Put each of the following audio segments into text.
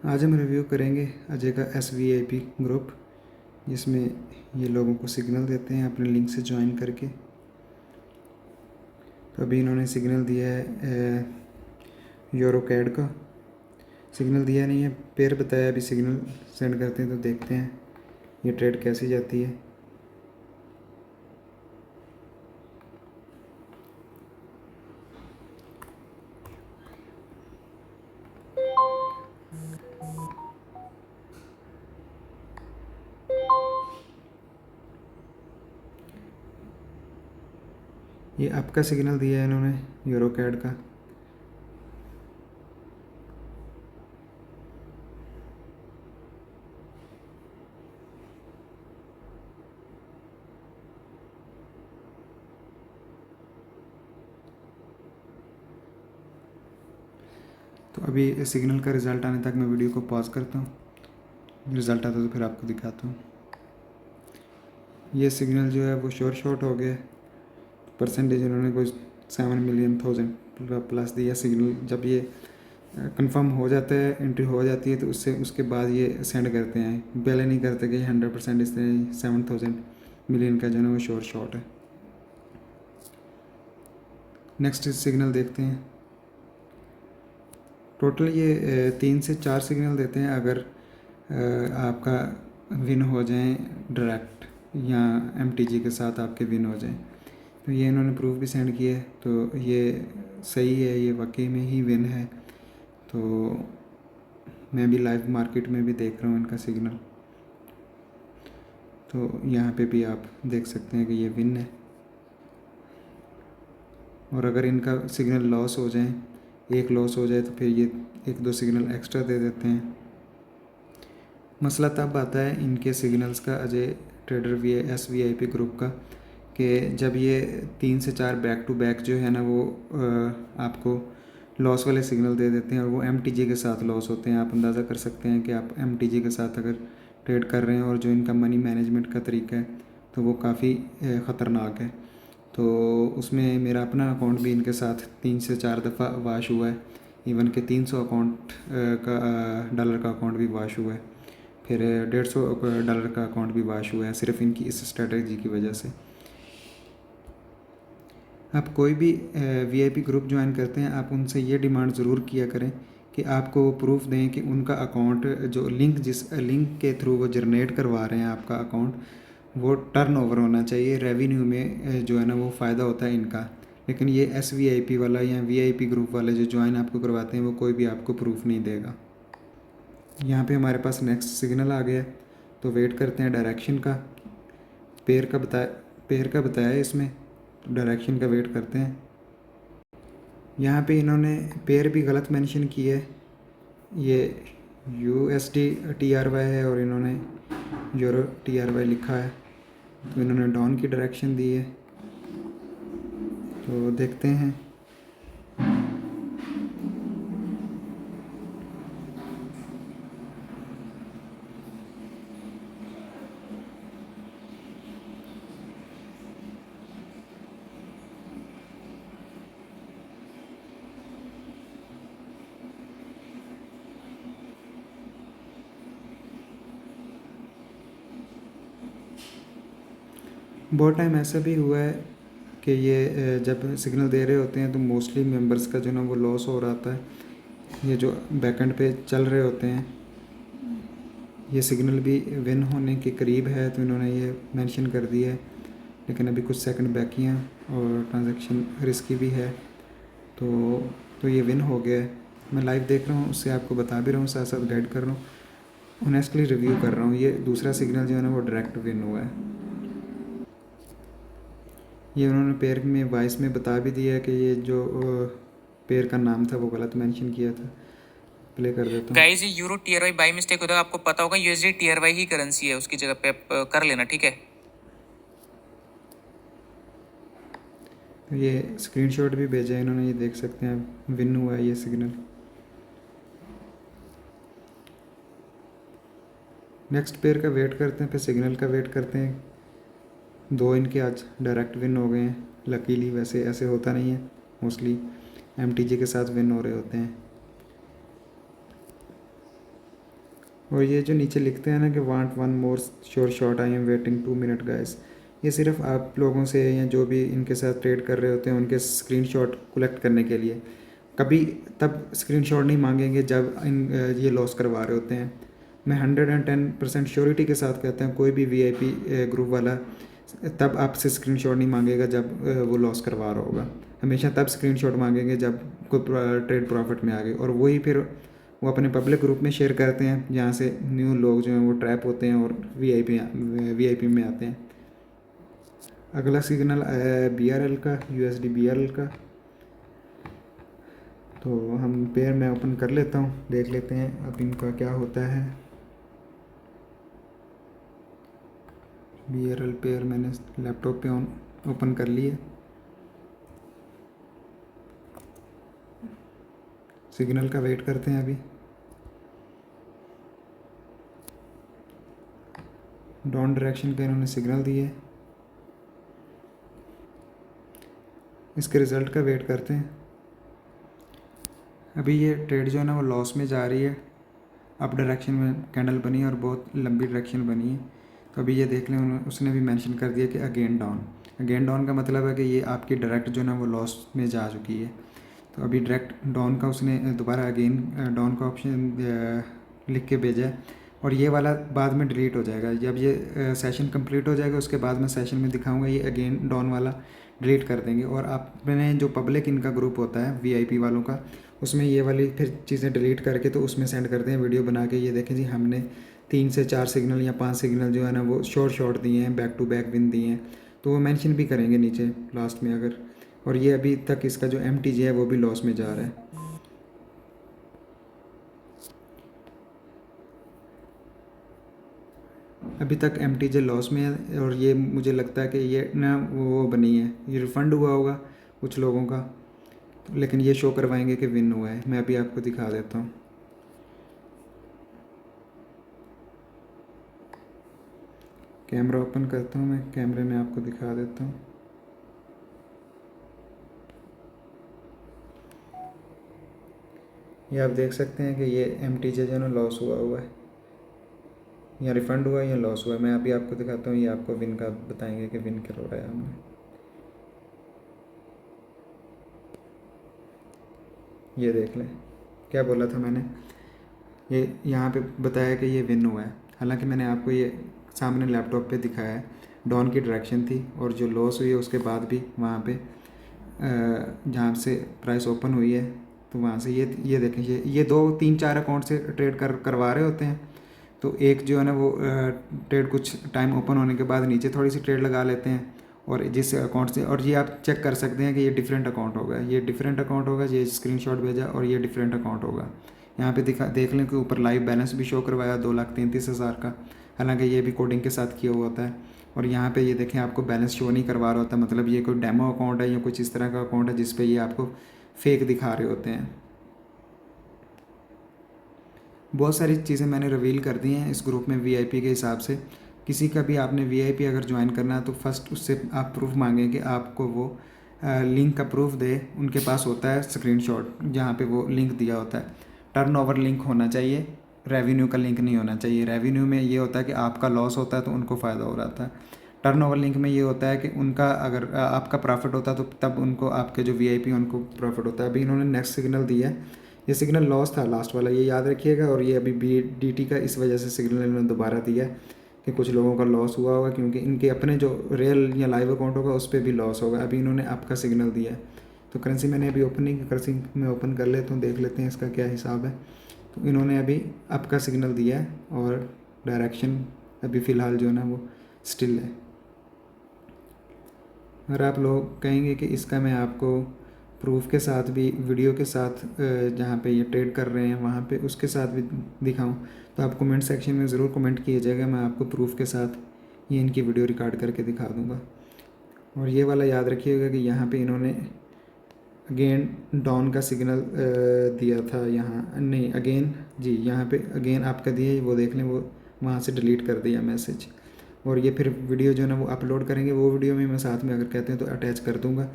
आज हम रिव्यू करेंगे अजय का SVIP ग्रुप, जिसमें ये लोगों को सिग्नल देते हैं अपने लिंक से ज्वाइन करके। तो अभी इन्होंने सिग्नल दिया है यूरोकैड का, सिग्नल दिया नहीं है, पेयर बताया अभी सिग्नल सेंड करते हैं तो देखते हैं ये ट्रेड कैसी जाती है। ये आपका सिग्नल दिया है इन्होंने यूरोकैड का। तो अभी सिग्नल का रिज़ल्ट आने तक मैं वीडियो को पॉज करता हूँ, रिज़ल्ट आता तो फिर आपको दिखाता हूँ। ये सिग्नल जो है वो शॉर्ट हो गया, परसेंटेज उन्होंने कोई 7,000,000 प्लस दिया सिग्नल। जब ये कंफर्म हो जाता है, एंट्री हो जाती है, तो उसके बाद ये सेंड करते हैं, पहले नहीं करते कि 100% इस तरह 7,000,000,000 का जो है वो शॉर्ट है। नेक्स्ट सिग्नल देखते हैं। टोटल ये 3 से 4 सिग्नल देते हैं अगर आपका विन हो जाए डायरेक्ट या MTG के साथ आपके विन हो जाए। तो ये इन्होंने प्रूफ भी सेंड किया है, तो ये सही है, ये वाकई में ही विन है। तो मैं भी लाइव मार्केट में भी देख रहा हूँ इनका सिग्नल, तो यहाँ पे भी आप देख सकते हैं कि ये विन है। और अगर इनका सिग्नल लॉस हो जाए, एक लॉस हो जाए, तो फिर ये 1-2 सिग्नल एक्स्ट्रा दे देते हैं। मसला तब आता है इनके सिग्नल्स का, अजय ट्रेडर SVIP ग्रुप का, कि जब ये 3 से 4 बैक टू बैक जो है ना वो आपको लॉस वाले सिग्नल दे देते हैं, और वो MTG के साथ लॉस होते हैं। आप अंदाज़ा कर सकते हैं कि आप MTG के साथ अगर ट्रेड कर रहे हैं और जो इनका मनी मैनेजमेंट का तरीका है तो वो काफ़ी ख़तरनाक है। तो उसमें मेरा अपना अकाउंट भी इनके साथ 3 से 4 दफ़ा वाश हुआ है, इवन के 300 अकाउंट का डॉलर का अकाउंट भी वाश हुआ है, फिर 150 डॉलर का अकाउंट भी वाश हुआ है, सिर्फ इनकी इस स्ट्रेटजी की वजह से। आप कोई भी VIP ग्रुप ज्वाइन करते हैं, आप उनसे ये डिमांड ज़रूर किया करें कि आपको वो प्रूफ दें कि उनका अकाउंट जो जिस लिंक के थ्रू वो जनरेट करवा रहे हैं आपका अकाउंट, वो टर्नओवर होना चाहिए। रेवेन्यू में जो है ना वो फ़ायदा होता है इनका। लेकिन ये SVIP वाला या VIP ग्रुप वाले जो ज्वाइन आपको करवाते हैं, वो कोई भी आपको प्रूफ नहीं देगा। यहाँ पे हमारे पास नेक्स्ट सिग्नल आ गया, तो वेट करते हैं डायरेक्शन का। पेयर का बताया है इसमें, तो डायरेक्शन का वेट करते हैं। यहाँ पे इन्होंने पेयर भी गलत मेंशन की है, ये USD TRY है और इन्होंने यूरो TRY लिखा है, तो इन्होंने डाउन की डायरेक्शन दी है। तो देखते हैं। बहुत टाइम ऐसा भी हुआ है कि ये जब सिग्नल दे रहे होते हैं तो मोस्टली मेंबर्स का जो ना वो लॉस हो रहा था। ये जो बैकएंड पे चल रहे होते हैं, ये सिग्नल भी विन होने के करीब है, तो इन्होंने ये मेंशन कर दिया है। लेकिन अभी कुछ सेकंड बाकी हैं और ट्रांजैक्शन रिस्की भी है, तो ये विन हो गया है। मैं लाइव देख रहा हूँ, उससे आपको बता भी रहा हूँ, साथ साथ गाइड कर रहा हूँ, ऑनेस्टली रिव्यू कर रहा हूँ। ये दूसरा सिग्नल जो है ना वो डायरेक्ट विन हुआ है। ये उन्होंने पेयर में वॉइस में बता भी दिया है कि ये जो पेयर का नाम था वो गलत मेंशन किया था। प्ले कर देता हूँ। गाइस, ये यूरो TRY बाई मिस्टेक होता है, आपको पता होगा USD TRY ही करेंसी है, उसकी जगह पे आप कर लेना, ठीक है। तो ये स्क्रीनशॉट भी भेजा है इन्होंने, ये देख सकते हैं विन हुआ है ये सिग्नल। नेक्स्ट पेयर का वेट करते हैं, फिर सिग्नल का वेट करते हैं। 2 इनके आज डायरेक्ट विन हो गए हैं लकीली, वैसे ऐसे होता नहीं है, मोस्टली MTG के साथ विन हो रहे होते हैं। और ये जो नीचे लिखते हैं ना कि want one more sure shot, I am waiting 2 minute guys, ये सिर्फ आप लोगों से या जो भी इनके साथ ट्रेड कर रहे होते हैं उनके स्क्रीनशॉट कलेक्ट करने के लिए। कभी तब स्क्रीनशॉट नहीं मांगेंगे जब ये लॉस करवा रहे होते हैं। मैं 110% श्योरिटी के साथ कहता हूँ, कोई भी वीआईपी ग्रुप वाला तब आपसे स्क्रीनशॉट नहीं मांगेगा जब वो लॉस करवा रहा होगा। हमेशा तब स्क्रीनशॉट मांगेंगे जब कोई ट्रेड प्रॉफिट में आ गए, और वही फिर वो अपने पब्लिक ग्रुप में शेयर करते हैं जहाँ से न्यू लोग जो हैं वो ट्रैप होते हैं और वीआईपी में आते हैं। अगला सिग्नल आया है BRL का, USD BRL का। तो हम पेयर में ओपन कर लेता हूँ, देख लेते हैं अब इनका क्या होता है। BRL पेयर मैंने लैपटॉप पे ओपन कर लिए। सिग्नल का वेट करते हैं। अभी डाउन डायरेक्शन का इन्होंने सिग्नल दिए, इसके रिज़ल्ट का वेट करते हैं। अभी ये ट्रेड जो है ना वो लॉस में जा रही है। अप डायरेक्शन में कैंडल बनी है और बहुत लंबी डायरेक्शन बनी है। तो अभी ये देख लें, उसने भी मेंशन कर दिया कि अगेन डाउन। अगेन डाउन का मतलब है कि ये आपकी डायरेक्ट जो है ना वो लॉस में जा चुकी है। तो अभी डायरेक्ट डाउन का उसने दोबारा अगेन डाउन का ऑप्शन लिख के भेजा है, और ये वाला बाद में डिलीट हो जाएगा। जब ये सेशन कंप्लीट हो जाएगा उसके बाद मैं सेशन में दिखाऊंगा, ये अगेन डाउन वाला डिलीट कर देंगे। और आपने जो पब्लिक इनका ग्रुप होता है वीआईपी वालों का, उसमें ये वाली फिर चीज़ें डिलीट करके तो उसमें सेंड करते हैं वीडियो बना के। ये देखें जी, हमने 3 से 4 सिग्नल या 5 सिग्नल जो है ना वो शॉर्ट दिए हैं, बैक टू बैक विन दिए हैं। तो वो मेंशन भी करेंगे नीचे लास्ट में अगर। और ये अभी तक इसका जो MTJ है वो भी लॉस में जा रहा है। अभी तक MTJ लॉस में है, और ये मुझे लगता है कि ये ना वो बनी है, ये रिफ़ंड हुआ होगा कुछ लोगों का, लेकिन ये शो करवाएंगे कि विन हुआ है। मैं अभी आपको दिखा देता हूँ। कैमरा ओपन करता हूँ, मैं कैमरे में आपको दिखा देता हूँ। ये आप देख सकते हैं कि ये MTJ जो है ना लॉस हुआ है, या रिफ़ंड हुआ है या लॉस हुआ है। मैं अभी आपको दिखाता हूँ, ये आपको विन का बताएंगे कि विन करवाया हमने। ये देख लें, क्या बोला था मैंने, ये यहाँ पे बताया कि ये विन हुआ है। हालांकि मैंने आपको ये सामने लैपटॉप पे दिखाया है, डाउन की डायरेक्शन थी, और जो लॉस हुई है उसके बाद भी वहाँ पे जहाँ से प्राइस ओपन हुई है तो वहाँ से ये देखें, ये 2 3 4 अकाउंट से ट्रेड करवा रहे होते हैं। तो एक जो है ना वो ट्रेड कुछ टाइम ओपन होने के बाद नीचे थोड़ी सी ट्रेड लगा लेते हैं, और जिस अकाउंट से, और ये आप चेक कर सकते हैं कि ये डिफरेंट अकाउंट होगा, ये डिफरेंट अकाउंट होगा, ये स्क्रीनशॉट भेजा और ये डिफरेंट अकाउंट होगा। यहाँ पे देख लें कि ऊपर लाइव बैलेंस भी शो करवाया 2,33,000 का, हालांकि ये भी कोडिंग के साथ किया हुआ होता है। और यहाँ पे ये देखें, आपको बैलेंस शो नहीं करवा रहा होता, मतलब ये कोई डेमो अकाउंट है या कुछ इस तरह का अकाउंट है जिस पे ये आपको फेक दिखा रहे होते हैं। बहुत सारी चीज़ें मैंने रिवील कर दी हैं इस ग्रुप में वीआईपी के हिसाब से। किसी का भी आपने वीआईपी अगर ज्वाइन करना है तो फर्स्ट उससे आप प्रूफ मांगें कि आपको वो लिंक का प्रूफ दे। उनके पास होता है स्क्रीनशॉट जहाँ पे वो लिंक दिया होता है। टर्नओवर लिंक होना चाहिए, रेवेन्यू का लिंक नहीं होना चाहिए। रेवेन्यू में ये होता है कि आपका लॉस होता है तो उनको फ़ायदा हो रहा था। टर्नओवर लिंक में ये होता है कि उनका अगर आपका प्रॉफिट होता है तो तब उनको, आपके जो वीआईपी उनको प्रॉफिट होता है। अभी इन्होंने नेक्स्ट सिग्नल दिया है, ये सिग्नल लॉस था लास्ट वाला, ये याद रखिएगा। और ये अभी BDT का इस वजह से सिग्नल इन्होंने दोबारा दिया है कि कुछ लोगों का लॉस हुआ होगा, क्योंकि इनके अपने जो रियल या लाइव अकाउंट होगा उस पर भी लॉस होगा। अभी इन्होंने आपका सिग्नल दिया है, तो करेंसी मैंने अभी ओपन नहीं की, करेंसी में ओपन कर लेता हूँ, देख लेते हैं इसका क्या हिसाब है। तो इन्होंने अभी आपका सिग्नल दिया है, और डायरेक्शन अभी फ़िलहाल जो है ना वो स्टिल है। अगर आप लोग कहेंगे कि इसका मैं आपको प्रूफ के साथ भी, वीडियो के साथ जहाँ पे ये ट्रेड कर रहे हैं वहाँ पे उसके साथ भी दिखाऊं, तो आप कमेंट सेक्शन में ज़रूर कमेंट कीजिएगा, मैं आपको प्रूफ के साथ ये इनकी वीडियो रिकॉर्ड करके दिखा दूँगा। और ये वाला याद रखिएगा कि यहाँ पे इन्होंने अगेन डाउन का सिग्नल दिया था, यहाँ नहीं, अगेन जी, यहाँ पे अगेन आपका दिया, वो देख लें, वो वहाँ से डिलीट कर दिया मैसेज। और ये फिर वीडियो जो है ना वो अपलोड करेंगे, वो वीडियो में मैं साथ में अगर कहते हैं तो अटैच कर दूँगा,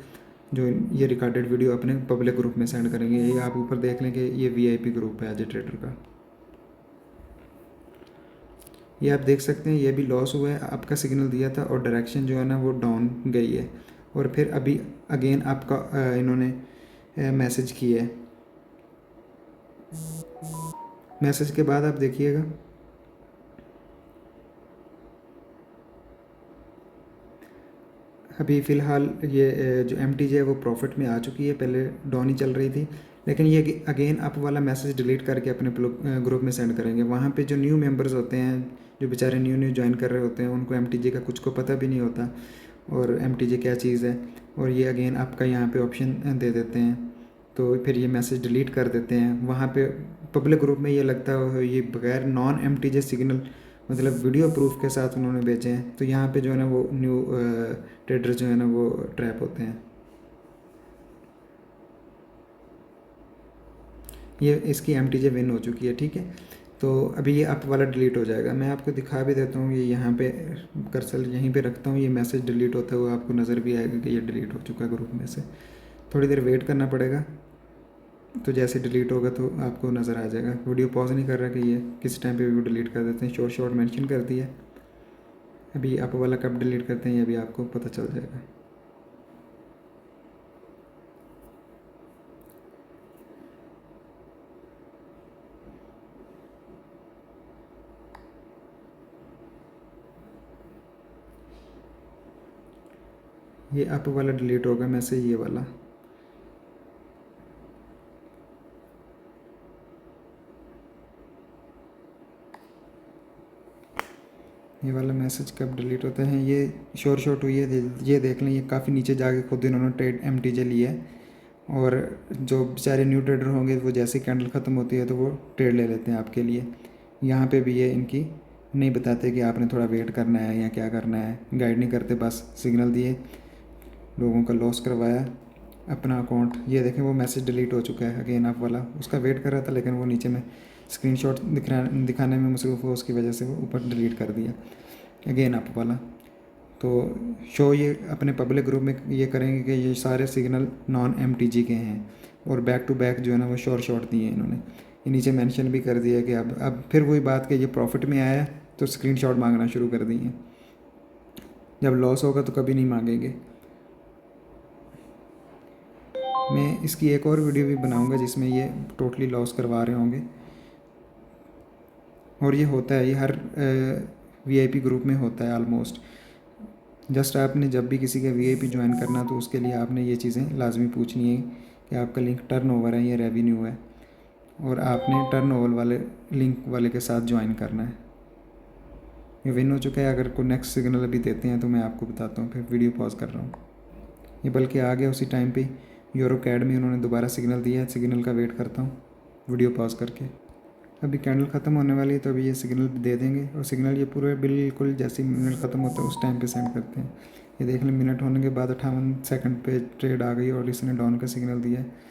जो ये रिकॉर्डेड वीडियो अपने पब्लिक ग्रुप में सेंड करेंगे। ये आप ऊपर देख लें कि ये VIP ग्रुप है एज ट्रेडर का। ये आप देख सकते हैं, ये भी लॉस हुआ है, आपका सिग्नल दिया था और डायरेक्शन जो है ना वो डाउन गई है। और फिर अभी अगेन आपका इन्होंने मैसेज किया है। मैसेज के बाद आप देखिएगा, अभी फ़िलहाल ये जो MTJ है वो प्रॉफिट में आ चुकी है, पहले डाउन ही चल रही थी, लेकिन ये अगेन अप वाला मैसेज डिलीट करके अपने ग्रुप में सेंड करेंगे। वहाँ पे जो न्यू मेंबर्स होते हैं, जो बेचारे न्यू ज्वाइन कर रहे होते हैं, उनको MTJ का कुछ को पता भी नहीं होता और MTJ क्या चीज़ है, और ये अगेन आपका यहाँ पे ऑप्शन दे देते हैं, तो फिर ये मैसेज डिलीट कर देते हैं। वहाँ पे पब्लिक ग्रुप में ये लगता है ये बगैर नॉन MTJ सिग्नल मतलब वीडियो प्रूफ के साथ उन्होंने बेचे हैं, तो यहाँ पे जो है ना वो न्यू ट्रेडर जो है ना वो ट्रैप होते हैं। ये इसकी MTJ विन हो चुकी है, ठीक है। तो अभी ये अप वाला डिलीट हो जाएगा। मैं आपको दिखा भी देता हूँ, ये यहाँ पे कर्सर यहीं पे रखता हूँ, ये मैसेज डिलीट होता हुआ आपको नज़र भी आएगा कि ये डिलीट हो चुका है ग्रुप में से। थोड़ी देर वेट करना पड़ेगा, तो जैसे डिलीट होगा तो आपको नज़र आ जाएगा। वीडियो पॉज नहीं कर रहा कि ये किस टाइम पे वीडियो डिलीट कर देते हैं, शॉर्ट मेंशन कर दिया। अभी अप वाला कब डिलीट करते हैं ये भी आपको पता चल जाएगा। ये अप वाला डिलीट होगा मैसेज, ये वाला। ये वाला मैसेज कब डिलीट होता है, ये शॉर्ट हुई है, ये देख लें, ये काफ़ी नीचे जाके खुद इन्होंने ट्रेड MTJ लिया है। और जो बेचारे न्यू ट्रेडर होंगे वो जैसे कैंडल ख़त्म होती है तो वो ट्रेड ले लेते हैं आपके लिए। यहाँ पे भी ये इनकी नहीं बताते कि आपने थोड़ा वेट करना है या क्या करना है, गाइड नहीं करते, बस सिग्नल दिए, लोगों का लॉस करवाया अपना अकाउंट। ये देखें वो मैसेज डिलीट हो चुका है अगेन आप वाला, उसका वेट कर रहा था लेकिन वो नीचे में स्क्रीनशॉट दिखाने में मसरूफ़ हो, उसकी वजह से वो ऊपर डिलीट कर दिया अगेन आप वाला। तो शो ये अपने पब्लिक ग्रुप में ये करेंगे कि ये सारे सिग्नल नॉन MTG के हैं, और बैक टू बैक जो है ना वो शॉर्ट दिए इन्होंने। ये नीचे मेंशन भी कर दिया कि अब फिर वही बात कि ये प्रॉफिट में आया तो स्क्रीनशॉट मांगना शुरू कर दिए, जब लॉस होगा तो कभी नहीं मांगेंगे। मैं इसकी एक और वीडियो भी बनाऊंगा जिसमें ये टोटली लॉस करवा रहे होंगे, और ये होता है, ये हर VIP ग्रुप में होता है ऑलमोस्ट। जस्ट आपने जब भी किसी का VIP ज्वाइन करना तो उसके लिए आपने ये चीज़ें लाजमी पूछनी है कि आपका लिंक टर्नओवर है या रेवेन्यू है, और आपने टर्नओवर वाले लिंक वाले के साथ ज्वाइन करना है। ये विन हो चुका है, अगर कोई नेक्स्ट सिग्नल अभी देते हैं तो मैं आपको बताता हूँ, फिर वीडियो पॉज कर रहा हूँ। ये बल्कि आ गया उसी टाइम पे यूरो कैड में उन्होंने दोबारा सिग्नल दिया है, सिग्नल का वेट करता हूँ वीडियो पॉज करके। अभी कैंडल ख़त्म होने वाली है तो अभी ये सिग्नल दे देंगे, और सिग्नल ये पूरे बिल्कुल जैसे मिनट ख़त्म होता है उस टाइम पे सेंड करते हैं। ये देख लें, मिनट होने के बाद 58 सेकंड पे ट्रेड आ गई और इसने डाउन का सिग्नल दिया है।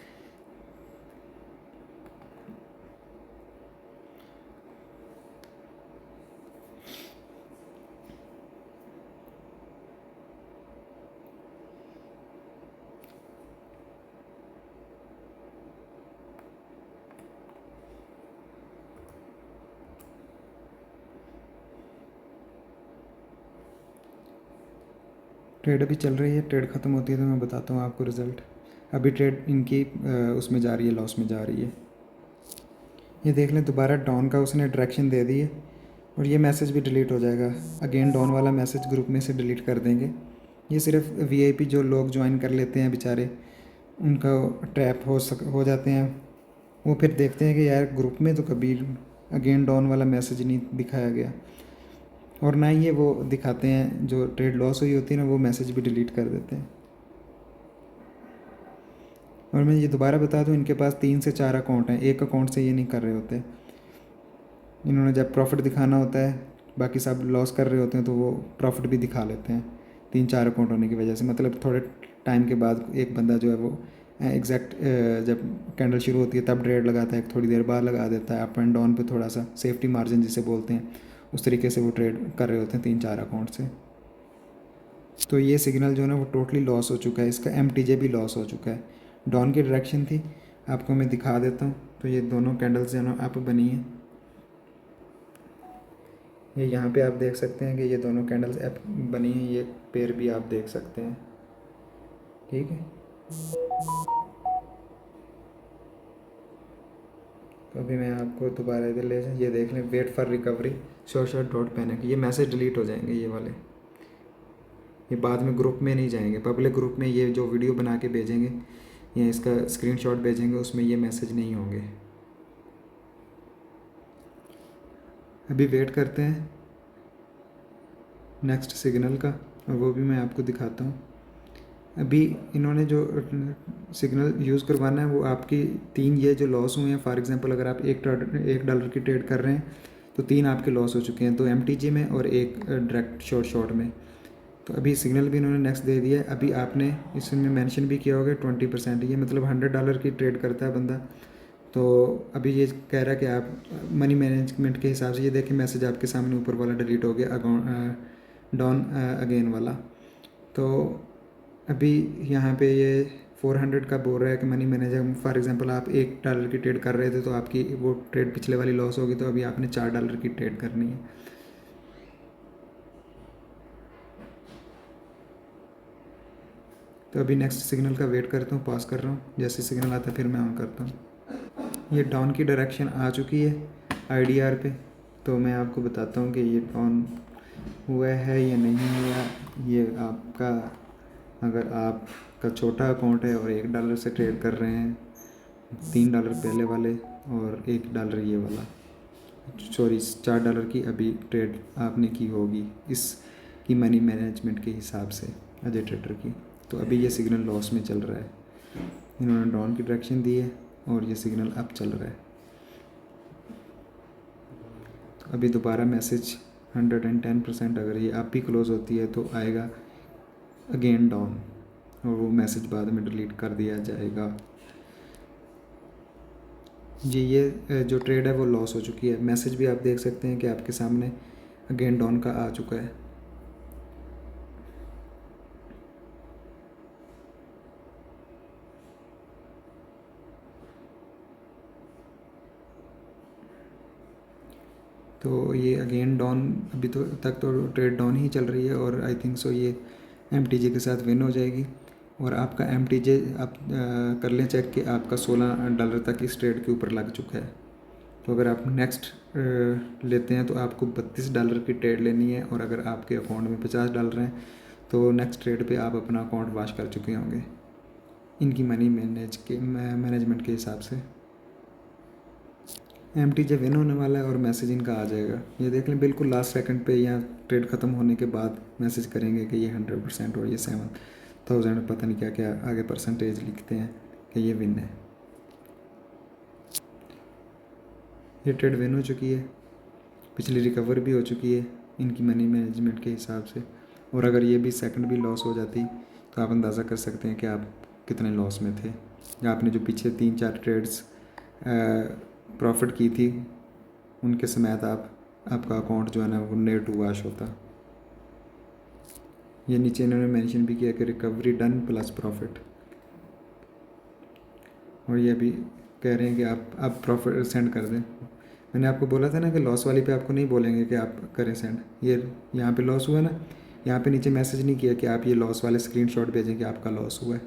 ट्रेड अभी चल रही है, ट्रेड ख़त्म होती है तो मैं बताता हूँ आपको रिज़ल्ट। अभी ट्रेड इनकी उसमें जा रही है, लॉस में जा रही है। ये देख लें, दोबारा डाउन का उसने डायरेक्शन दे दी है, और ये मैसेज भी डिलीट हो जाएगा। अगेन डाउन वाला मैसेज ग्रुप में से डिलीट कर देंगे। ये सिर्फ VIP जो लोग ज्वाइन कर लेते हैं बेचारे, उनका ट्रैप हो जाते हैं। वो फिर देखते हैं कि यार ग्रुप में तो कभी अगेन डाउन वाला मैसेज नहीं दिखाया गया, और ना ही ये वो दिखाते हैं जो ट्रेड लॉस हुई होती है ना, वो मैसेज भी डिलीट कर देते हैं। और मैं ये दोबारा बता दूं, इनके पास 3 से 4 अकाउंट हैं, एक अकाउंट से ये नहीं कर रहे होते। इन्होंने जब प्रॉफिट दिखाना होता है, बाकी सब लॉस कर रहे होते हैं, तो वो प्रॉफिट भी दिखा लेते हैं 3-4 अकाउंट होने की वजह से। मतलब थोड़े टाइम के बाद एक बंदा जो है वो एग्जैक्ट जब कैंडल शुरू होती है तब ट्रेड लगाता है, थोड़ी देर बाद लगा देता है, अप एंड डाउन पे थोड़ा सा सेफ्टी मार्जिन जिसे बोलते हैं, उस तरीके से वो ट्रेड कर रहे होते हैं 3-4 अकाउंट से। तो ये सिग्नल जो है ना वो टोटली लॉस हो चुका है, इसका MTJ भी लॉस हो चुका है। डाउन की डायरेक्शन थी, आपको मैं दिखा देता हूँ। तो ये दोनों कैंडल्स जो है ना अप बनी है, ये यहाँ पे आप देख सकते हैं कि ये दोनों कैंडल्स बनी हैं, ये पेयर भी आप देख सकते हैं। ठीक है, तो अभी मैं आपको दोबारा इधर ले जाऊँ, ये देख लें, wait for recovery short dot panic. ये मैसेज डिलीट हो जाएंगे ये वाले, ये बाद में ग्रुप में नहीं जाएंगे, पब्लिक ग्रुप में ये जो वीडियो बना के भेजेंगे या इसका स्क्रीनशॉट भेजेंगे उसमें ये मैसेज नहीं होंगे। अभी वेट करते हैं नेक्स्ट सिग्नल का, और वो भी मैं आपको दिखाता हूँ। अभी इन्होंने जो सिग्नल यूज़ करवाना है वो आपकी 3 ये जो लॉस हुए हैं, फॉर एग्जांपल अगर आप $1 की ट्रेड कर रहे हैं तो 3 आपके लॉस हो चुके हैं, 2 MTG में और 1 डायरेक्ट शॉर्ट में। तो अभी सिग्नल भी इन्होंने नेक्स्ट दे दिया है। अभी आपने इसमें मेंशन भी किया होगा 20%, ये मतलब $100 की ट्रेड करता है बंदा। तो अभी ये कह रहा है कि आप मनी मैनेजमेंट के हिसाब से, ये देखें मैसेज आपके सामने ऊपर वाला डिलीट हो गया, डाउन अगेन वाला। तो अभी यहाँ पे ये 400 का बोल रहा है कि मनी मैनेजर, फॉर एग्जांपल आप $1 की ट्रेड कर रहे थे तो आपकी वो ट्रेड पिछले वाली लॉस होगी, तो अभी आपने $4 की ट्रेड करनी है। तो अभी नेक्स्ट सिग्नल का वेट करता हूँ, पॉज कर रहा हूँ, जैसे सिग्नल आता है फिर मैं ऑन करता हूँ। ये डाउन की डायरेक्शन आ चुकी है IDR पे, तो मैं आपको बताता हूँ कि ये डाउन हुआ है या नहीं हुआ। ये आपका, अगर आपका छोटा अकाउंट है और $1 से ट्रेड कर रहे हैं, $3 पहले वाले और $1 ये वाला, सॉरी $4 की अभी ट्रेड आपने की होगी इसकी मनी मैनेजमेंट के हिसाब से अजय ट्रेडर की। तो अभी ये सिग्नल लॉस में चल रहा है, इन्होंने डाउन की डायरेक्शन दी है और ये सिग्नल अप चल रहा है। तो अभी दोबारा मैसेज 110%, अगर ये अप ही क्लोज होती है तो आएगा अगेन डाउन, और वो मैसेज बाद में डिलीट कर दिया जाएगा। ये जो ट्रेड है वो लॉस हो चुकी है। मैसेज भी आप देख सकते हैं कि आपके सामने अगेन डाउन का आ चुका है। तो ये अगेन डाउन, अभी तो तक तो ट्रेड डाउन ही चल रही है, और आई थिंक सो ये MTG के साथ विन हो जाएगी। और आपका MTG आप कर लें चेक कि आपका $16 तक इस ट्रेड के ऊपर लग चुका है। तो अगर आप नेक्स्ट लेते हैं तो आपको $32 की ट्रेड लेनी है, और अगर आपके अकाउंट में $50 हैं तो नेक्स्ट ट्रेड पे आप अपना अकाउंट वॉश कर चुके होंगे इनकी मनी मैनेजमेंट के हिसाब से। MTG विन होने वाला है और मैसेज इनका आ जाएगा। ये देख लें, बिल्कुल लास्ट सेकंड पे या ट्रेड ख़त्म होने के बाद मैसेज करेंगे कि ये 100% और ये 7000 पता नहीं क्या क्या आगे परसेंटेज लिखते हैं कि ये विन है। ये ट्रेड विन हो चुकी है, पिछली रिकवर भी हो चुकी है इनकी मनी मैनेजमेंट के हिसाब से। और अगर ये भी सेकंड भी लॉस हो जाती तो आप अंदाज़ा कर सकते हैं कि आप कितने लॉस में थे। या आपने जो पीछे 3-4 ट्रेड्स प्रॉफिट की थी उनके समेत आपका अकाउंट जो है ना वो नेट वॉश होता। ये नीचे इन्होंने मेंशन भी किया कि रिकवरी डन प्लस प्रॉफिट, और ये अभी कह रहे हैं कि आप प्रॉफिट सेंड कर दें। मैंने आपको बोला था ना कि लॉस वाली पे आपको नहीं बोलेंगे कि आप करें सेंड। ये यहाँ पे लॉस हुआ ना, यहाँ पे नीचे मैसेज नहीं किया कि आप ये लॉस वाले स्क्रीनशॉट भेजें कि आपका लॉस हुआ है,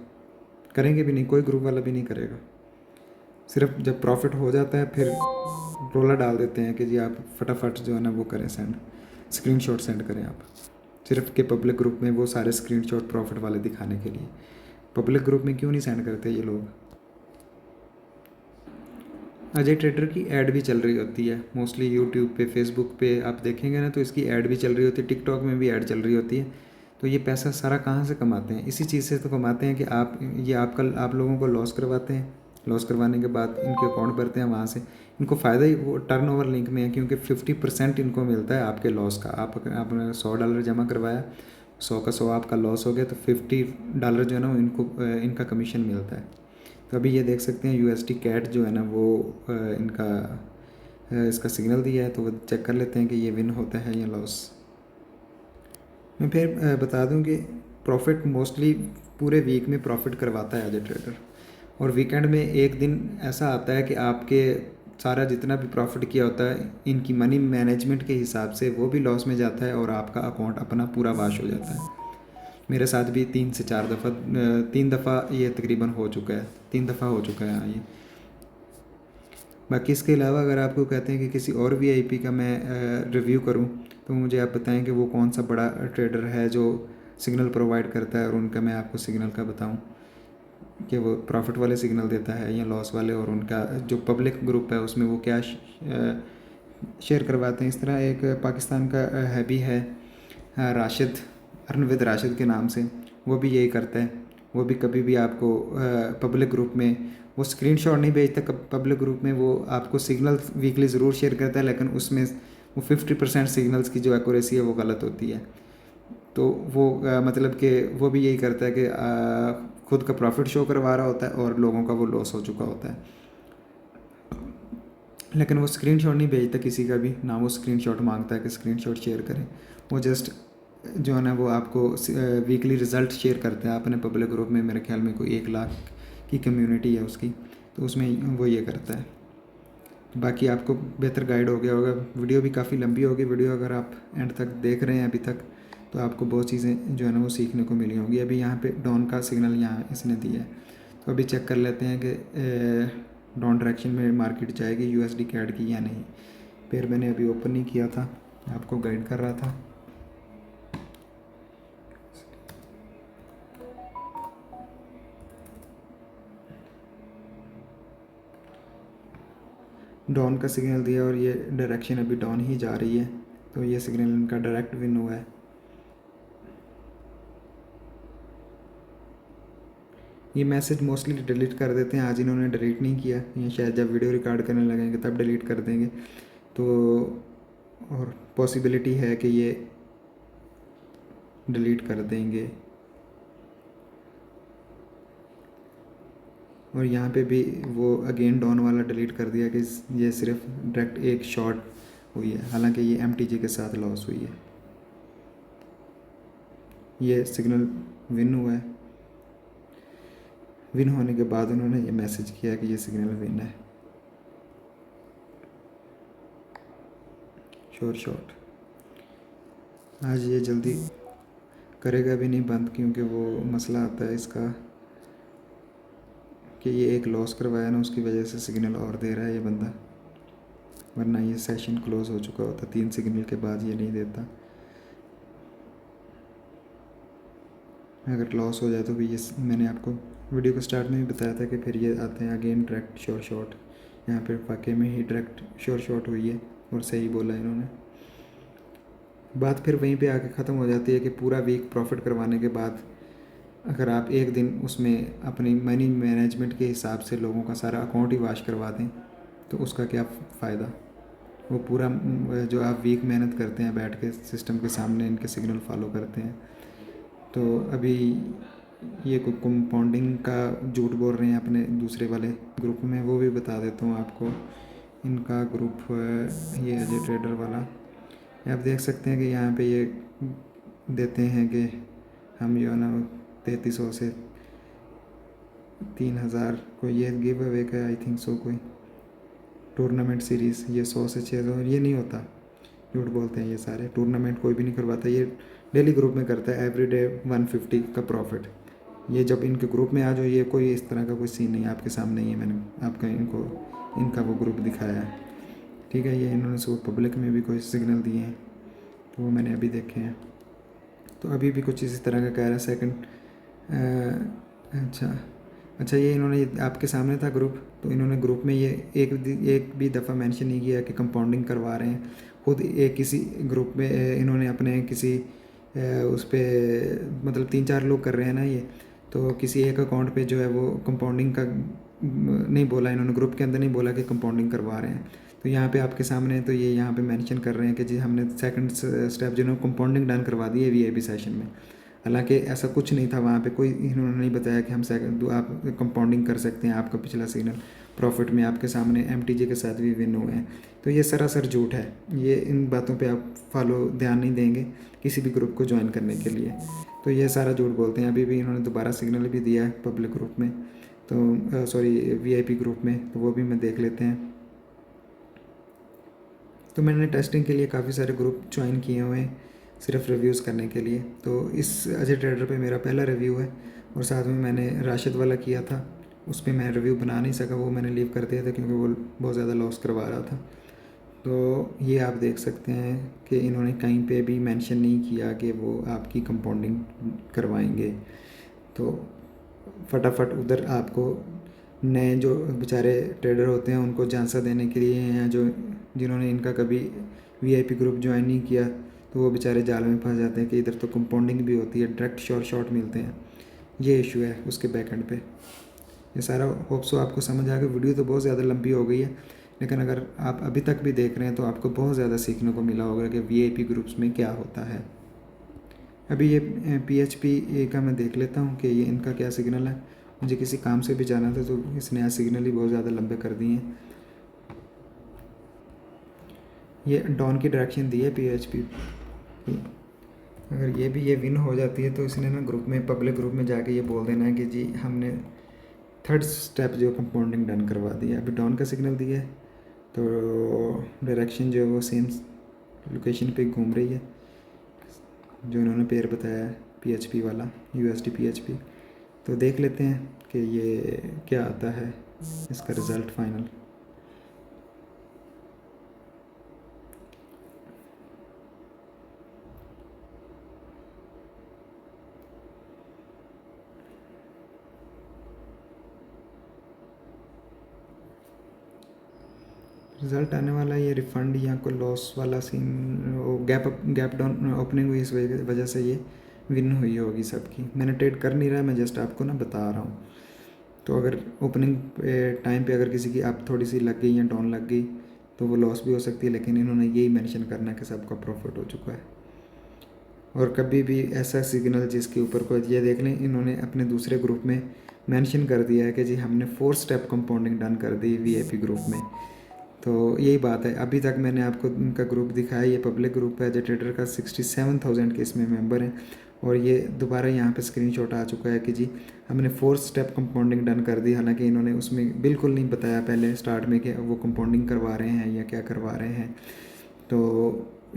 करेंगे भी नहीं, कोई ग्रुप वाला भी नहीं करेगा। सिर्फ जब प्रॉफिट हो जाता है फिर रोला डाल देते हैं कि जी आप फटाफट जो है ना वो करें सेंड, स्क्रीनशॉट सेंड करें आप, सिर्फ के पब्लिक ग्रुप में वो सारे स्क्रीनशॉट प्रॉफिट वाले दिखाने के लिए। पब्लिक ग्रुप में क्यों नहीं सेंड करते ये लोग। अजय ट्रेडर की ऐड भी चल रही होती है मोस्टली यूट्यूब पे, फेसबुक पे आप देखेंगे ना तो इसकी ऐड भी चल रही होती है, टिकटॉक में भी ऐड चल रही होती है। तो ये पैसा सारा कहाँ से कमाते हैं, इसी चीज़ से तो कमाते हैं कि आप लोगों को लॉस करवाते हैं, लॉस करवाने के बाद इनके अकाउंट भरते हैं, वहाँ से इनको फ़ायदा ही वो टर्नओवर लिंक में है, क्योंकि 50% इनको मिलता है आपके लॉस का। आपने $100 जमा करवाया, 100 का 100 आपका लॉस हो गया तो $50 जो है ना इनको इनका कमीशन मिलता है। तो अभी ये देख सकते हैं USD कैट जो है ना वो इनका इसका सिग्नल दिया है, तो वो चेक कर लेते हैं कि ये विन होता है या लॉस। मैं फिर बता दूं कि प्रॉफिट मोस्टली पूरे वीक में प्रॉफिट करवाता है अजय ट्रेडर, और वीकेंड में एक दिन ऐसा आता है कि आपके सारा जितना भी प्रॉफिट किया होता है इनकी मनी मैनेजमेंट के हिसाब से वो भी लॉस में जाता है और आपका अकाउंट अपना पूरा वाश हो जाता है। मेरे साथ भी 3 से 4 दफ़ा 3 दफ़ा ये तकरीबन हो चुका है, 3 दफ़ा हो चुका है हाँ ये। बाकी इसके अलावा अगर आपको कहते हैं कि किसी और वीआईपी का मैं रिव्यू करूं तो मुझे आप बताएं कि वो कौन सा बड़ा ट्रेडर है जो सिग्नल प्रोवाइड करता है और उनका मैं आपको सिग्नल का बताऊं कि वो प्रॉफिट वाले सिग्नल देता है या लॉस वाले, और उनका जो पब्लिक ग्रुप है उसमें वो क्या शेयर करवाते हैं। इस तरह एक पाकिस्तान का है भी है राशिद, अर्नविद राशिद के नाम से, वो भी यही करता है। वो भी कभी भी आपको पब्लिक ग्रुप में वो स्क्रीनशॉट नहीं भेजता, पब्लिक ग्रुप में वो आपको सिग्नल वीकली ज़रूर शेयर करता है, लेकिन उसमें वो 50% सिग्नल्स की जो एक्यूरेसी है वो गलत होती है। तो वो मतलब कि वो भी यही करता है कि खुद का प्रॉफिट शो करवा रहा होता है और लोगों का वो लॉस हो चुका होता है, लेकिन वो स्क्रीनशॉट नहीं भेजता किसी का भी, ना वो स्क्रीनशॉट मांगता है कि स्क्रीनशॉट शेयर करें। वो जस्ट जो है ना वो आपको वीकली रिज़ल्ट शेयर करता है अपने पब्लिक ग्रुप में। मेरे ख्याल में कोई 1 लाख की कम्युनिटी है उसकी, तो उसमें वो ये करता है। बाकी आपको बेहतर गाइड हो गया होगा। वीडियो भी काफ़ी लंबी होगी, वीडियो अगर आप एंड तक देख रहे हैं अभी तक तो आपको बहुत चीज़ें जो है ना वो सीखने को मिली होंगी। अभी यहाँ पे डॉन का सिग्नल यहाँ इसने दिया है, तो अभी चेक कर लेते हैं कि डॉन डायरेक्शन में मार्केट जाएगी यूएसडी कैड की या नहीं। फिर मैंने अभी ओपन नहीं किया था, आपको गाइड कर रहा था। डॉन का सिग्नल दिया और ये डायरेक्शन अभी डॉन ही जा रही है, तो ये सिग्नल इनका डायरेक्ट विन हुआ है। ये मैसेज मोस्टली डिलीट कर देते हैं, आज इन्होंने डिलीट नहीं किया, ये शायद जब वीडियो रिकॉर्ड करने लगेंगे तब डिलीट कर देंगे। तो और पॉसिबिलिटी है कि ये डिलीट कर देंगे। और यहाँ पे भी वो अगेन डॉन वाला डिलीट कर दिया कि ये सिर्फ डायरेक्ट एक शॉट हुई है, हालांकि ये एमटीजी के साथ लॉस हुई है। ये सिग्नल विन हुआ है, विन होने के बाद उन्होंने ये मैसेज किया कि ये सिग्नल विन है। शॉट आज ये जल्दी करेगा भी नहीं बंद, क्योंकि वो मसला आता है इसका कि ये एक लॉस करवाया ना, उसकी वजह से सिग्नल और दे रहा है ये बंदा, वरना ये सेशन क्लोज हो चुका होता। 3 सिग्नल के बाद ये नहीं देता। अगर लॉस हो जाए तो भी ये मैंने आपको वीडियो को स्टार्ट में भी बताया था कि फिर ये आते हैं अगेन डायरेक्ट शॉट। यहाँ पे वाकई में ही डायरेक्ट शॉट हुई है और सही बोला इन्होंने। बात फिर वहीं पे आके ख़त्म हो जाती है कि पूरा वीक प्रॉफिट करवाने के बाद अगर आप एक दिन उसमें अपनी मनी मैनेजमेंट के हिसाब से लोगों का सारा अकाउंट ही वाश करवा दें तो उसका क्या फ़ायदा। वो पूरा जो आप वीक मेहनत करते हैं बैठ के सिस्टम के सामने इनके सिग्नल फॉलो करते हैं। तो अभी ये कंपाउंडिंग का झूठ बोल रहे हैं अपने दूसरे वाले ग्रुप में, वो भी बता देता हूँ आपको। इनका ग्रुप ये अजय ट्रेडर वाला, आप देख सकते हैं कि यहाँ पे ये देते हैं कि हम जो ना 3300 से 3000 को ये गिव अवे का आई थिंक सो कोई टूर्नामेंट सीरीज़, ये 100 से 600 ये नहीं होता, झूठ बोलते हैं ये सारे। टूर्नामेंट कोई भी नहीं करवाता, ये डेली ग्रुप में करता है एवरीडे 150 का प्रॉफिट। ये जब इनके ग्रुप में आ जाओ ये कोई इस तरह का कोई सीन नहीं आपके सामने ही है, मैंने आपका इनका वो ग्रुप दिखाया है, ठीक है। ये इन्होंने सब पब्लिक में भी कोई सिग्नल दिए हैं तो वो मैंने अभी देखे हैं। तो अभी भी कुछ इसी तरह का कह रहा है सेकंड। अच्छा ये इन्होंने आपके सामने था ग्रुप, तो इन्होंने ग्रुप में ये एक भी दफ़ा मेंशन नहीं किया कि कंपाउंडिंग करवा रहे हैं। खुद एक किसी ग्रुप में इन्होंने अपने किसी उस पर मतलब 3-4 लोग कर रहे हैं ना ये, तो किसी एक अकाउंट पे जो है वो कंपाउंडिंग का नहीं बोला इन्होंने, ग्रुप के अंदर नहीं बोला कि कंपाउंडिंग करवा रहे हैं। तो यहाँ पे आपके सामने तो ये यहाँ पे मेंशन कर रहे हैं कि जी हमने सेकंड स्टेप जो है कंपाउंडिंग डन करवा दी है वीआईपी सेशन में, हालांकि ऐसा कुछ नहीं था वहाँ पे, कोई इन्होंने नहीं बताया कि हम सेकंड आप कंपाउंडिंग कर सकते हैं। आपका पिछला सिग्नल प्रॉफिट में आपके सामने एमटीजे के साथ भी विन हुए हैं, तो ये सरासर झूठ है। ये इन बातों पे आप ध्यान नहीं देंगे किसी भी ग्रुप को ज्वाइन करने के लिए, तो ये सारा झूठ बोलते हैं। अभी भी इन्होंने दोबारा सिग्नल भी दिया है पब्लिक ग्रुप में, तो सॉरी वीआईपी ग्रुप में, तो वो भी मैं देख लेते हैं। तो मैंने टेस्टिंग के लिए काफ़ी सारे ग्रुप ज्वाइन किए हुए हैं सिर्फ रिव्यूज़ करने के लिए। तो इस अजय ट्रेडर पे मेरा पहला रिव्यू है, और साथ में मैंने राशिद वाला किया था, उस पर मैं रिव्यू बना नहीं सका, वो मैंने लीव कर दिया था क्योंकि वो बहुत ज़्यादा लॉस करवा रहा था। तो ये आप देख सकते हैं कि इन्होंने कहीं पे भी मेंशन नहीं किया कि वो आपकी कंपाउंडिंग करवाएंगे। तो फटाफट उधर आपको नए जो बेचारे ट्रेडर होते हैं उनको झांसा देने के लिए, या जो जिन्होंने इनका कभी वीआईपी ग्रुप ज्वाइन नहीं किया, तो वो बेचारे जाल में फंस जाते हैं कि इधर तो कंपाउंडिंग भी होती है, डायरेक्ट शॉर्ट मिलते हैं। ये इशू है उसके बैक एंड पे। ये सारा होप सो आपको समझ आ गया। वीडियो तो बहुत ज़्यादा लंबी हो गई है, लेकिन अगर आप अभी तक भी देख रहे हैं तो आपको बहुत ज़्यादा सीखने को मिला होगा कि वीआईपी ग्रुप्स में क्या होता है। अभी ये PHP का मैं देख लेता हूँ कि ये इनका क्या सिग्नल है। मुझे किसी काम से भी जाना था, तो इसने आज सिग्नल ही बहुत ज़्यादा लंबे कर दिए हैं। ये डाउन की डायरेक्शन दी है PHP। अगर ये विन हो जाती है तो इसने ना ग्रुप में, पब्लिक ग्रुप में जाके ये बोल देना है कि जी हमने थर्ड स्टेप जो कंपाउंडिंग डन करवा दी है। अभी डाउन का सिग्नल दिया है, तो डायरेक्शन जो है वो सेम लोकेशन पे घूम रही है जो इन्होंने पेयर बताया है PHP वाला, USD PHP। तो देख लेते हैं कि ये क्या आता है इसका रिज़ल्ट फाइनल। रिज़ल्ट आने वाला है, ये रिफ़ंड या कोई लॉस वाला सीन, वो गैप डाउन ओपनिंग हुई, इस वजह से ये विन हुई होगी सबकी। मैंने ट्रेड कर नहीं रहा, मैं जस्ट आपको ना बता रहा हूँ। तो अगर ओपनिंग टाइम पे अगर किसी की आप थोड़ी सी लग गई या डाउन लग गई तो वो लॉस भी हो सकती है, लेकिन इन्होंने यही मेंशन करना है कि सबका प्रॉफिट हो चुका है। और कभी भी ऐसा सिग्नल जिसके ऊपर कोई, ये देख लें इन्होंने अपने दूसरे ग्रुप में मेंशन कर दिया है कि जी हमने 4 स्टेप कंपाउंडिंग डन कर दी वीआईपी ग्रुप में। तो यही बात है, अभी तक मैंने आपको उनका ग्रुप दिखाया, ये पब्लिक ग्रुप है। जो ट्रेडर का 67,000 के इसमें मेंबर हैं, और ये दोबारा यहाँ पे स्क्रीनशॉट आ चुका है कि जी हमने 4 स्टेप कंपाउंडिंग डन कर दी। हालांकि इन्होंने उसमें बिल्कुल नहीं बताया पहले स्टार्ट में कि वो कंपाउंडिंग करवा रहे हैं या क्या करवा रहे हैं। तो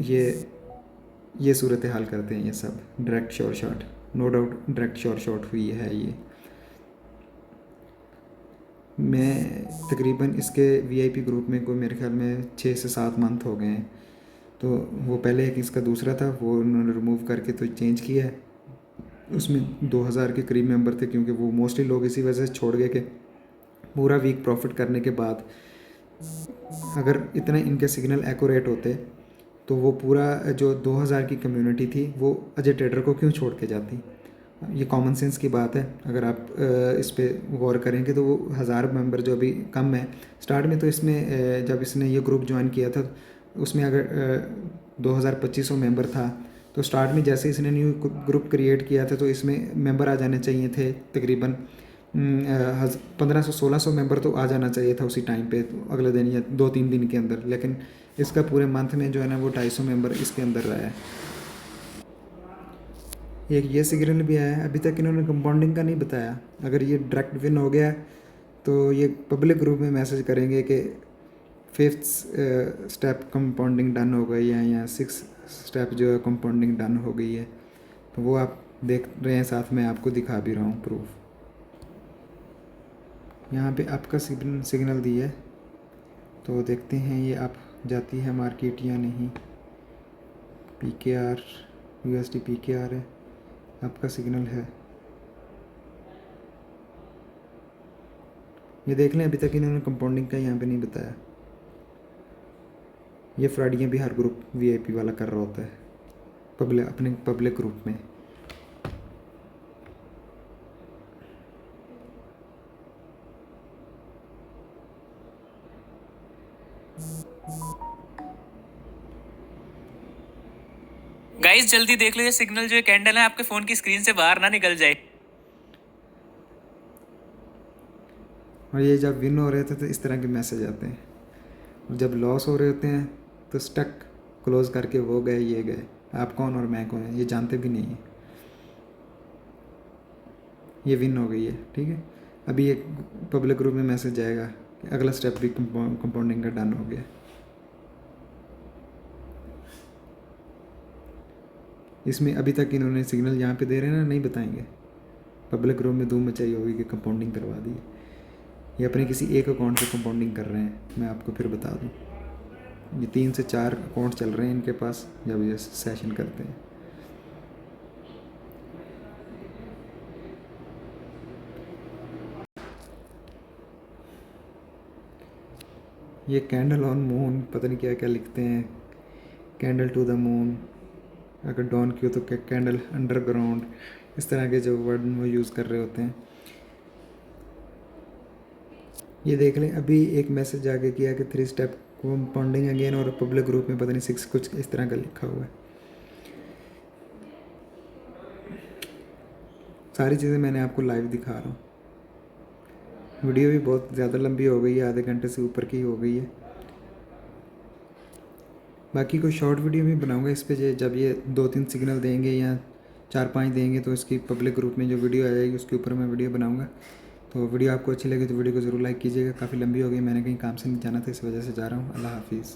ये सूरत हाल करते हैं ये सब। Direct short, no doubt direct short हुई है ये। मैं तकरीबन इसके वीआईपी ग्रुप में कोई मेरे ख्याल में 6 से 7 मंथ हो गए हैं। तो वो पहले एक इसका दूसरा था, वो उन्होंने रिमूव करके तो चेंज किया है। उसमें 2000 के करीब मेंबर थे, क्योंकि वो मोस्टली लोग इसी वजह से छोड़ गए कि पूरा वीक प्रॉफिट करने के बाद अगर इतने इनके सिग्नल एक्यूरेट होते तो वो पूरा जो 2000 की कम्युनिटी थी वो अजय ट्रेडर को क्यों छोड़ के जाती। ये कॉमन सेंस की बात है। अगर आप इस पर गौर करेंगे तो वो 1000 मेंबर जो अभी कम है, स्टार्ट में तो इसमें जब इसने ये ग्रुप ज्वाइन किया था उसमें अगर 2500 मेंबर था, तो स्टार्ट में जैसे इसने न्यू ग्रुप क्रिएट किया था तो इसमें मेंबर आ जाने चाहिए थे तकरीबन 1500-1600 मेंबर तो आ जाना चाहिए था उसी टाइम पे, तो अगले दिन या 2-3 दिन के अंदर। लेकिन इसका पूरे मंथ में जो है ना वो 250 मेंबर इसके अंदर रहा है। एक ये सिग्नल भी आया है, अभी तक इन्होंने कंपाउंडिंग का नहीं बताया। अगर ये डायरेक्ट विन हो गया तो ये पब्लिक ग्रुप में मैसेज करेंगे कि 5th स्टेप कंपाउंडिंग डन हो गई है, या 6 स्टेप जो है कंपाउंडिंग डन हो गई है। तो वो आप देख रहे हैं, साथ में आपको दिखा भी रहा हूँ प्रूफ। यहाँ पे आपका सिग्नल दिया है, तो देखते हैं ये आप जाती है मार्केट या नहीं। PKR USD PKR है, आपका सिग्नल है। ये देख लें, अभी तक इन्होंने कंपाउंडिंग का यहाँ पे नहीं बताया। ये फ्रॉडियाँ भी हर ग्रुप VIP वाला कर रहा होता है अपने पब्लिक ग्रुप में। गाइस जल्दी देख लो, ये सिग्नल जो कैंडल है आपके फोन की स्क्रीन से बाहर ना निकल जाए। और ये जब विन हो रहे थे तो इस तरह के मैसेज आते हैं, और जब लॉस हो रहे होते हैं तो स्टक क्लोज करके वो गए ये गए, आप कौन और मैं कौन है ये जानते भी नहीं है। ये विन हो गई है, ठीक है। अभी एक पब्लिक ग्रुप में मैसेज आएगा कि अगला स्टेप भी कंपाउंडिंग का डन हो गया। इसमें अभी तक इन्होंने सिग्नल यहाँ पे दे रहे हैं ना, नहीं बताएंगे। पब्लिक ग्रुप में धूम मचाई होगी कि कंपाउंडिंग करवा दी। ये अपने किसी एक अकाउंट से कंपाउंडिंग कर रहे हैं, मैं आपको फिर बता दूँ। ये 3 से 4 अकाउंट चल रहे हैं इनके पास जब ये सेशन करते हैं। ये कैंडल ऑन मून, पता नहीं क्या क्या लिखते हैं, कैंडल टू द मून, अगर डॉन की हो तो कैंडल अंडरग्राउंड, इस तरह के जो वर्ड वो यूज़ कर रहे होते हैं। ये देख लें, अभी एक मैसेज आगे किया कि 3 स्टेप कंपाउंडिंग अगेन, और पब्लिक ग्रुप में पता नहीं 6 कुछ इस तरह का लिखा हुआ है। सारी चीज़ें मैंने आपको लाइव दिखा रहा हूँ। वीडियो भी बहुत ज़्यादा लंबी हो गई है, आधे घंटे से ऊपर की हो गई है। बाकी कोई शॉर्ट वीडियो भी बनाऊंगा इस पे, जब ये 2-3 सिग्नल देंगे या 4-5 देंगे तो इसकी पब्लिक ग्रुप में जो वीडियो आ जाएगी उसके ऊपर मैं वीडियो बनाऊंगा। तो वीडियो आपको अच्छी लगी तो वीडियो को ज़रूर लाइक कीजिएगा। काफ़ी लंबी हो गई, मैंने कहीं काम से नहीं जाना था, इस वजह से जा रहा हूँ। अल्लाह हाफिज़।